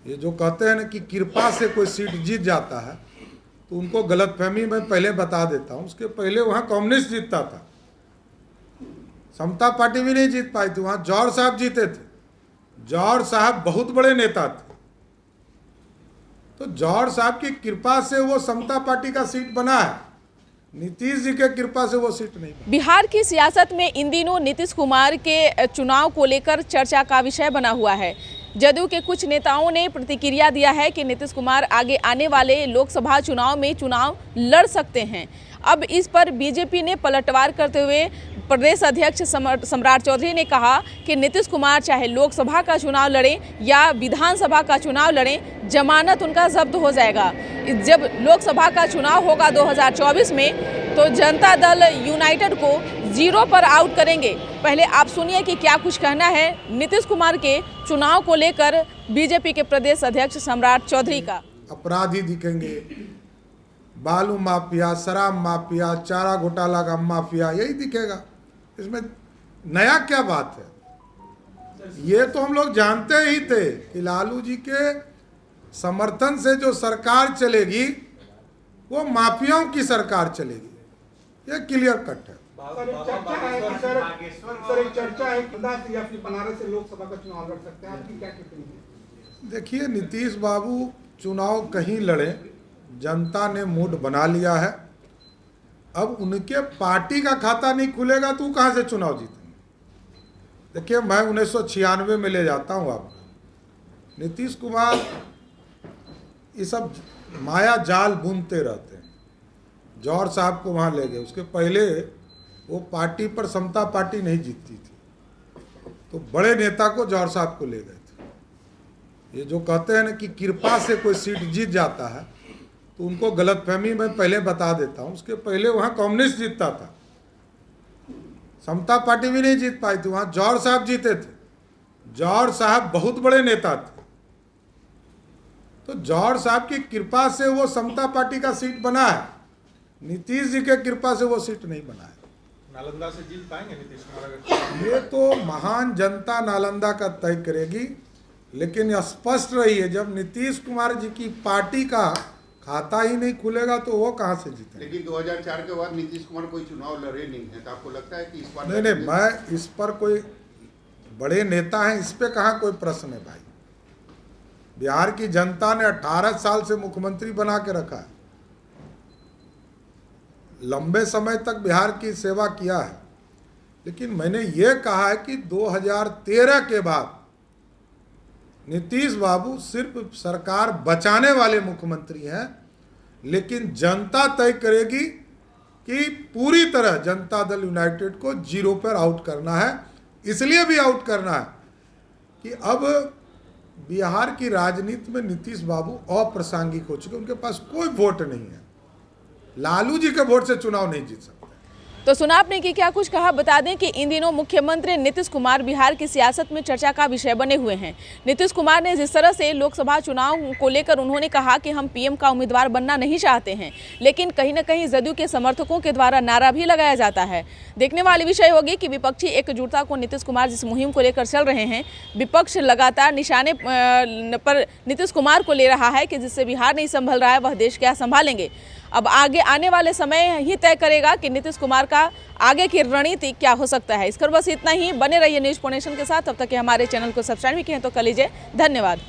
ये जो कहते हैं ना कि कृपा से कोई सीट जीत जाता है, तो उनको गलतफहमी मैं पहले बता देता हूँ। उसके पहले वहाँ कम्युनिस्ट जीतता था, समता पार्टी भी नहीं जीत पाई थी, वहाँ जौहर साहब जीते थे। जौहर साहब बहुत बड़े नेता थे, तो जौहर साहब की कृपा से वो समता पार्टी का सीट बना है। नीतीश जी के कृपा से वो सीट नहीं बना। बिहार की सियासत में इन दिनों नीतीश कुमार के चुनाव को लेकर चर्चा का विषय बना हुआ है। जदयू के कुछ नेताओं ने प्रतिक्रिया दिया है कि नीतीश कुमार आगे आने वाले लोकसभा चुनाव में चुनाव लड़ सकते हैं। अब इस पर बीजेपी ने पलटवार करते हुए प्रदेश अध्यक्ष सम्राट चौधरी ने कहा कि नीतीश कुमार चाहे लोकसभा का चुनाव लड़ें या विधानसभा का चुनाव लड़ें, जमानत उनका जब्त हो जाएगा। जब लोकसभा का चुनाव होगा 2024 में, तो जनता दल यूनाइटेड को 0 पर आउट करेंगे। पहले आप सुनिए कि क्या कुछ कहना है नीतीश कुमार के चुनाव को लेकर बीजेपी के प्रदेश अध्यक्ष सम्राट चौधरी का। अपराधी दिखेंगे, बालू माफिया, शराब माफिया, चारा घोटाला का माफिया, यही दिखेगा। इसमें नया क्या बात है? ये तो हम लोग जानते ही थे कि लालू जी के समर्थन से जो सरकार चलेगी वो माफियाओं की सरकार चलेगी, ये क्लियर कट है। चर्चा है कि बनारस से लोकसभा का चुनाव लड़ सकते हैं, आपकी क्या टिप्पणी है? देखिए, नीतीश बाबू चुनाव कहीं लड़े, जनता ने मूड बना लिया है। अब उनके पार्टी का खाता नहीं खुलेगा तो कहाँ से चुनाव जीतेंगे? देखिए, मैं 1996 में ले जाता हूँ आपको। नीतीश कुमार ये सब माया जाल बुनते रहते हैं। जौहर साहब को वहाँ ले गए, उसके पहले वो पार्टी पर समता पार्टी नहीं जीतती थी, तो बड़े नेता को जौहर साहब को ले गए थे। ये जो कहते हैं ना कि कृपा से कोई सीट जीत जाता है, तो उनको गलतफहमी मैं पहले बता देता हूँ। उसके पहले वहाँ कम्युनिस्ट जीतता था, समता पार्टी भी नहीं जीत पाई थी, वहाँ जौहर साहब जीते थे। जौहर साहब बहुत बड़े नेता थे, तो जौहर साहब की कृपा से वो समता पार्टी का सीट बना है। नीतीश जी के कृपा से वो सीट नहीं बना है। नालंदा से जीत पाएंगे नीतीश कुमार? ये तो महान जनता नालंदा का तय करेगी, लेकिन स्पष्ट रही है, जब नीतीश कुमार जी की पार्टी का खाता ही नहीं खुलेगा तो वो कहाँ से जीते? लेकिन 2004 के बाद नीतीश कुमार कोई चुनाव लड़े नहीं है, तो आपको लगता है कि इस बार? नहीं, मैं इस पर कोई बड़े नेता हैं इस पे कहाँ कोई प्रश्न है भाई। बिहार की जनता ने 18 साल से मुख्यमंत्री बना के रखा है, लंबे समय तक बिहार की सेवा किया है। लेकिन मैंने ये कहा है कि 2013 के बाद नीतीश बाबू सिर्फ सरकार बचाने वाले मुख्यमंत्री हैं, लेकिन जनता तय करेगी कि पूरी तरह जनता दल यूनाइटेड को 0 पर आउट करना है। इसलिए भी आउट करना है कि अब बिहार की राजनीति में नीतीश बाबू अप्रासंगिक हो चुके, उनके पास कोई वोट नहीं है। लालू जी के वोट से चुनाव नहीं जीत सकते। तो सुना आपने कि क्या कुछ कहा। बता दें कि इन दिनों मुख्यमंत्री नीतीश कुमार बिहार की सियासत में चर्चा का विषय बने हुए हैं। नीतीश कुमार ने जिस तरह से लोकसभा चुनाव को लेकर उन्होंने कहा कि हम पीएम का उम्मीदवार बनना नहीं चाहते हैं, लेकिन कहीं न कहीं जदयू के समर्थकों के द्वारा नारा भी लगाया जाता है। देखने वाली विषय होगी कि विपक्षी एकजुटता को नीतीश कुमार जिस मुहिम को लेकर चल रहे हैं, विपक्ष लगातार निशाने पर नीतीश कुमार को ले रहा है कि जिससे बिहार नहीं संभल रहा है वह देश क्या संभालेंगे। अब आगे आने वाले समय ही तय करेगा कि नीतीश कुमार का आगे की रणनीति क्या हो सकता है। इस पर बस इतना ही। बने रहिए न्यूज़ पोनेशन के साथ। तब तक के हमारे चैनल को सब्सक्राइब भी किए तो कर लीजिए। धन्यवाद।